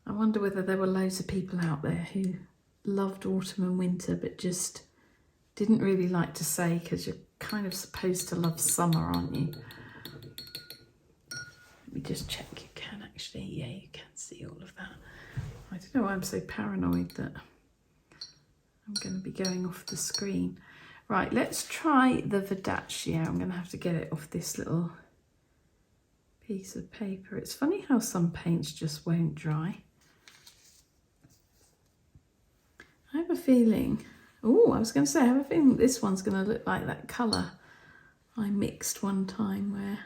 [SPEAKER 1] I wonder whether there were loads of people out there who loved autumn and winter but just didn't really like to say, because you're kind of supposed to love summer, aren't you? Let me just check. You can actually, yeah, you can see all of that. I don't know why I'm so paranoid that I'm going to be going off the screen. Right, let's try the Verdaccio. I'm going to have to get it off this little piece of paper. It's funny how some paints just won't dry. I have a feeling, oh, I was going to say, I have a feeling this one's going to look like that colour I mixed one time where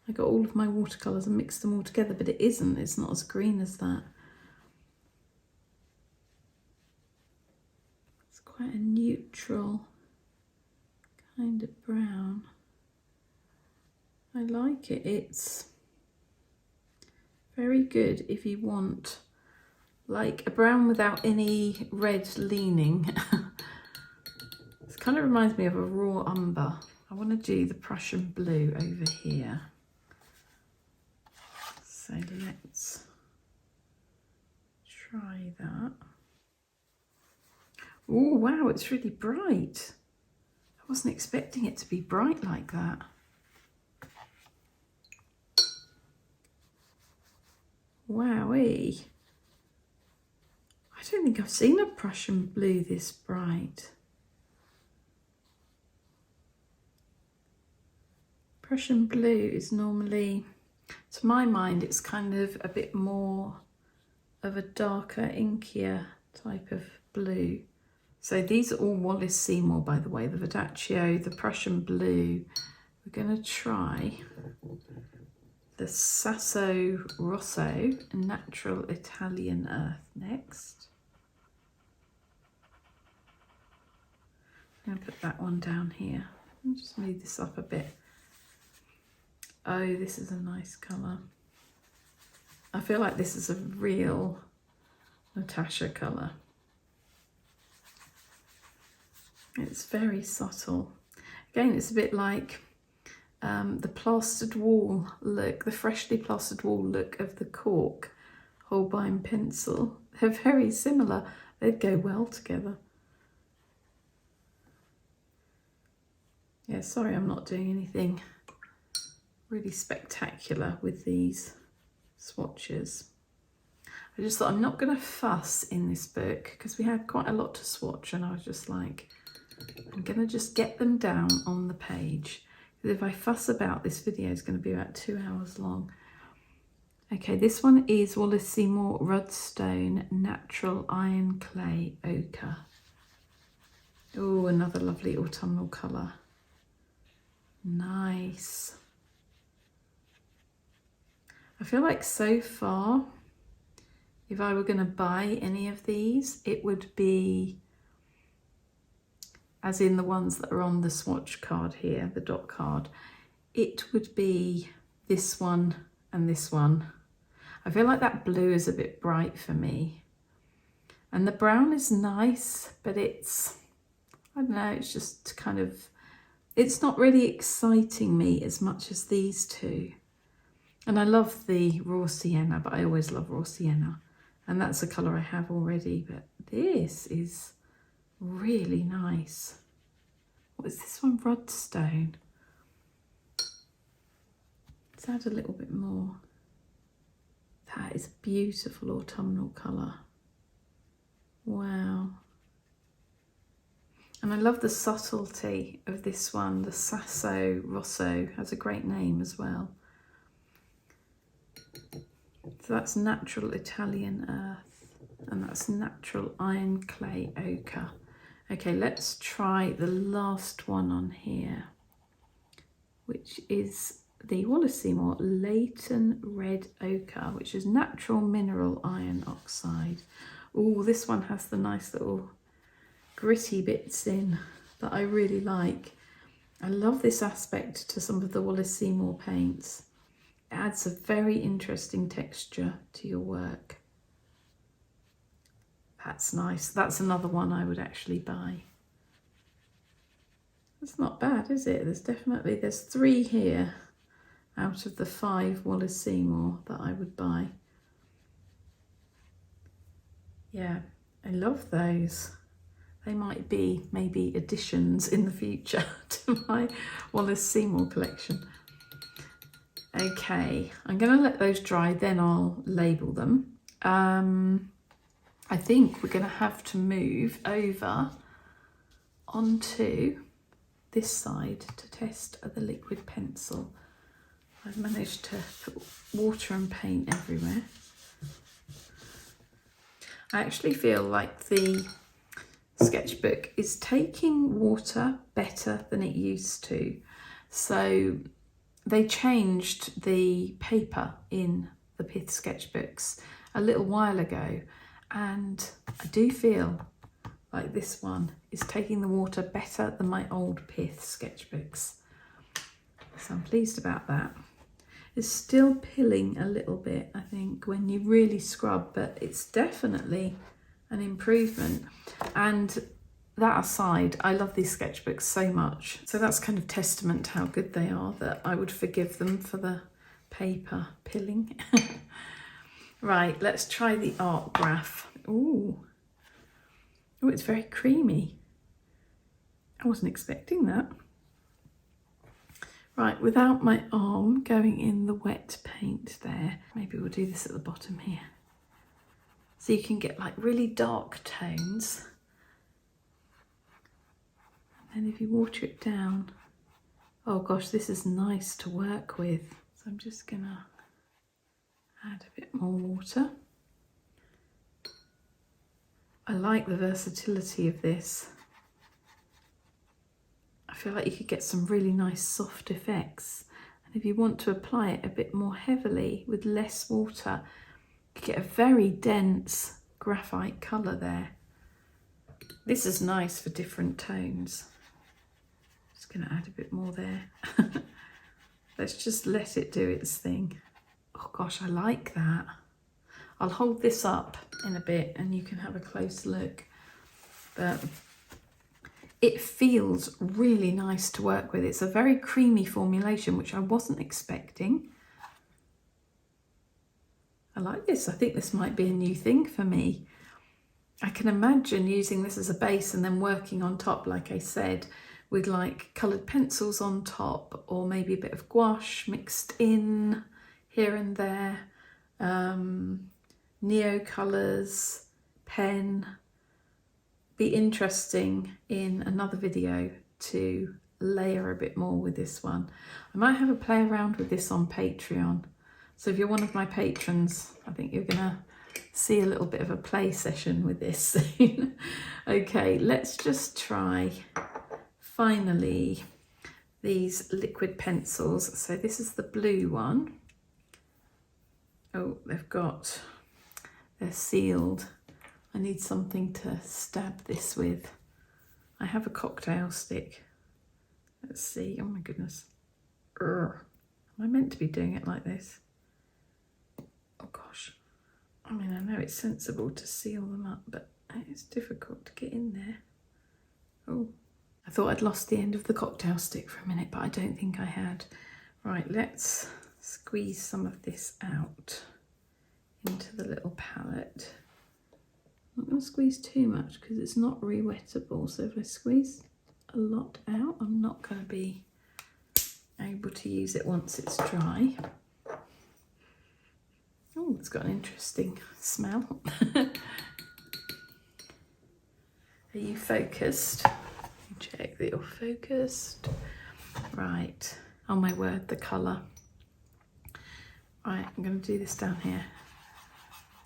[SPEAKER 1] I got all of my watercolours and mixed them all together, but it isn't. It's not as green as that. It's quite a neutral kind of brown. I like it. It's very good if you want like a brown without any red leaning. This kind of reminds me of a raw umber. I want to do the Prussian blue over here. So let's try that. Oh wow, it's really bright. I wasn't expecting it to be bright like that. Wowee. I don't think I've seen a Prussian blue this bright. Prussian blue is normally, to my mind, it's kind of a bit more of a darker, inkier type of blue. So these are all Wallace Seymour, by the way, the Verdaccio, the Prussian blue. We're going to try the Sasso Rosso, Natural Italian Earth next. I'm going to put that one down here. I'll just move this up a bit. Oh, this is a nice colour. I feel like this is a real Natasha colour. It's very subtle. Again, it's a bit like the plastered wall look, the freshly plastered wall look of the cork Holbein pencil. They're very similar. They'd go well together. Yeah, sorry I'm not doing anything really spectacular with these swatches. I just thought I'm not going to fuss in this book because we had quite a lot to swatch, and I was just like, I'm going to just get them down on the page. Because if I fuss about, this video is going to be about 2 hours long. Okay, this one is Wallace Seymour Rudstone Natural Iron Clay Ochre. Oh, another lovely autumnal colour. Nice. I feel like so far, if I were going to buy any of these, it would be, as in the ones that are on the swatch card here, the dot card, it would be this one and this one. I feel like that blue is a bit bright for me. And the brown is nice, but it's, I don't know, it's just kind of, it's not really exciting me as much as these two. And I love the raw sienna, but I always love raw sienna. And that's a colour I have already, but this is really nice. What is this one? Rudstone. Let's add a little bit more. That is a beautiful autumnal colour. Wow. And I love the subtlety of this one. The Sasso Rosso has a great name as well. So that's Natural Italian Earth, and that's Natural Iron Clay Ochre. Okay, let's try the last one on here, which is the Wallace Seymour Leighton Red Ochre, which is Natural Mineral Iron Oxide. Oh, this one has the nice little gritty bits in that I really like. I love this aspect to some of the Wallace Seymour paints. It adds a very interesting texture to your work. That's nice. That's another one I would actually buy. It's not bad, is it? There's 3 here out of the 5 Wallace Seymour that I would buy. Yeah, I love those. They might be maybe additions in the future to my Wallace Seymour collection. Okay, I'm going to let those dry, then I'll label them. I think we're going to have to move over onto this side to test the liquid pencil. I've managed to put water and paint everywhere. I actually feel like the sketchbook is taking water better than it used to. So they changed the paper in the Pith sketchbooks a little while ago, and I do feel like this one is taking the water better than my old Pith sketchbooks. So I'm pleased about that. It's still pilling a little bit, I think, when you really scrub, but it's definitely an improvement. And that aside, I love these sketchbooks so much. So that's kind of testament to how good they are, that I would forgive them for the paper pilling. Right, let's try the ArtGraf. Ooh. Oh, it's very creamy. I wasn't expecting that. Right, without my arm going in the wet paint there, maybe we'll do this at the bottom here. So you can get like really dark tones. And then if you water it down, oh gosh, this is nice to work with. So I'm just gonna add a bit more water. I like the versatility of this. I feel like you could get some really nice soft effects. And if you want to apply it a bit more heavily with less water, you get a very dense graphite colour there. This is nice for different tones. Just going to add a bit more there. Let's just let it do its thing. Oh gosh, I like that. I'll hold this up in a bit and you can have a close look. But it feels really nice to work with. It's a very creamy formulation, which I wasn't expecting. I like this. I think this might be a new thing for me. I can imagine using this as a base and then working on top, like I said, with like coloured pencils on top, or maybe a bit of gouache mixed in here and there, neo colours, pen. Be interesting in another video to layer a bit more with this one. I might have a play around with this on Patreon. So if you're one of my patrons, I think you're gonna see a little bit of a play session with this soon. Okay, let's just try finally these liquid pencils. So this is the blue one. Oh, they're sealed. I need something to stab this with. I have a cocktail stick. Let's see. Oh my goodness. Am I meant to be doing it like this? Oh gosh. I mean, I know it's sensible to seal them up, but it's difficult to get in there. Oh, I thought I'd lost the end of the cocktail stick for a minute, but I don't think I had. Right, let's squeeze some of this out into the little palette. I'm not going to squeeze too much because it's not re-wettable. So if I squeeze a lot out, I'm not going to be able to use it once it's dry. Oh, it's got an interesting smell. Are you focused? Check that you're focused. Right. Oh my word, the colour. Right, I'm going to do this down here.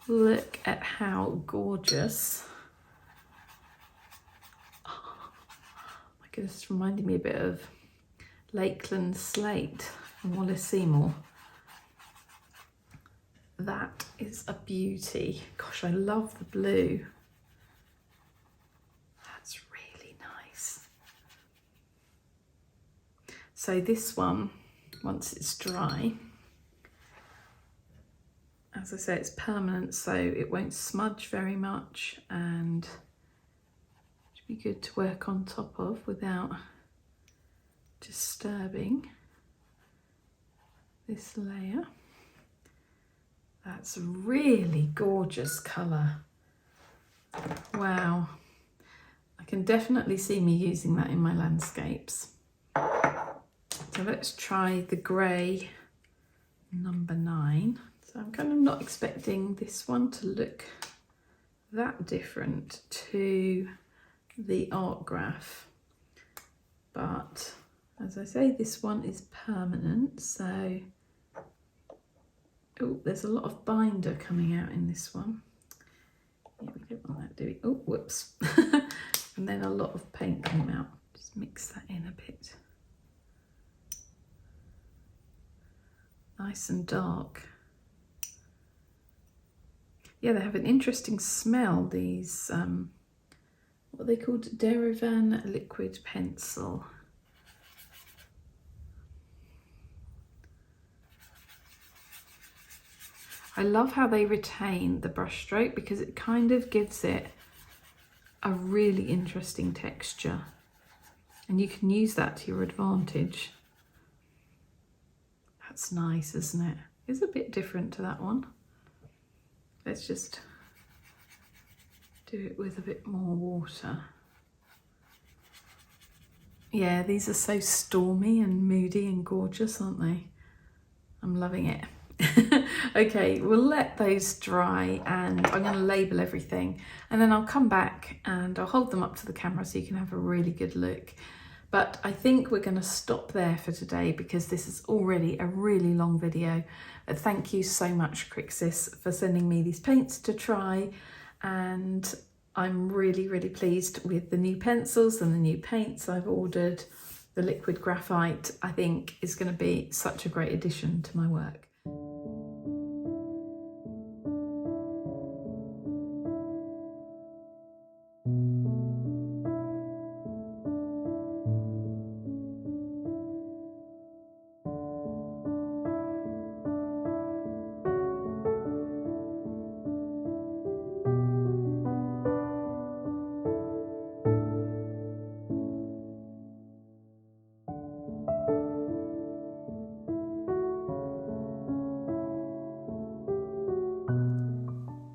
[SPEAKER 1] Look at how gorgeous. Oh my goodness, it's reminding me a bit of Lakeland Slate from Wallace Seymour. That is a beauty. Gosh, I love the blue. That's really nice. So this one, once it's dry, as I say, it's permanent, so it won't smudge very much, and should be good to work on top of without disturbing this layer. That's a really gorgeous colour. Wow. I can definitely see me using that in my landscapes. So let's try the grey number 9. So I'm kind of not expecting this one to look that different to the ArtGraf, but as I say, this one is permanent, so Oh, there's a lot of binder coming out in this one. Yeah, we don't want that, do we? Oh, whoops. And then a lot of paint came out. Just mix that in a bit. Nice and dark. Yeah, they have an interesting smell, these, what are they called? Derivan liquid pencil. I love how they retain the brush stroke because it kind of gives it a really interesting texture. And you can use that to your advantage. That's nice, isn't it? It's a bit different to that one. Let's just do it with a bit more water. Yeah, these are so stormy and moody and gorgeous, aren't they? I'm loving it. Okay, we'll let those dry and I'm going to label everything and then I'll come back and I'll hold them up to the camera so you can have a really good look. But I think we're going to stop there for today because this is already a really long video. But thank you so much, Crixus, for sending me these paints to try, and I'm really, really pleased with the new pencils and the new paints I've ordered. The liquid graphite, I think, is going to be such a great addition to my work.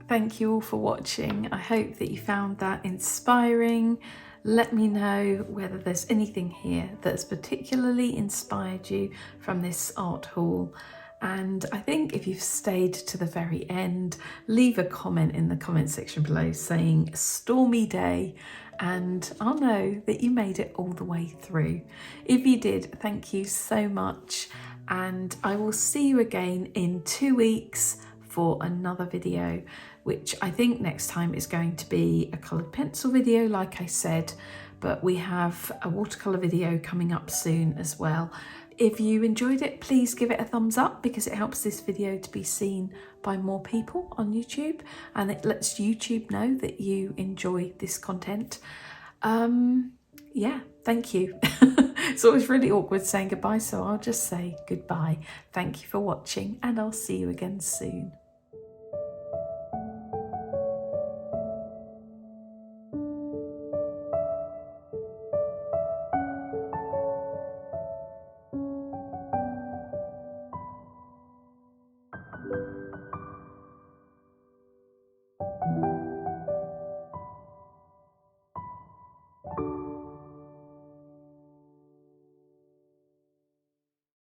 [SPEAKER 1] Thank you all for watching. I hope that you found that inspiring. Let me know whether there's anything here that's particularly inspired you from this art haul. And I think if you've stayed to the very end, leave a comment in the comment section below saying stormy day, and I'll know that you made it all the way through. If you did, thank you so much. And I will see you again in 2 weeks for another video, which I think next time is going to be a coloured pencil video, like I said, but we have a watercolour video coming up soon as well. If you enjoyed it, please give it a thumbs up because it helps this video to be seen by more people on YouTube and it lets YouTube know that you enjoy this content. Yeah, thank you. It's always really awkward saying goodbye, so I'll just say goodbye. Thank you for watching and I'll see you again soon.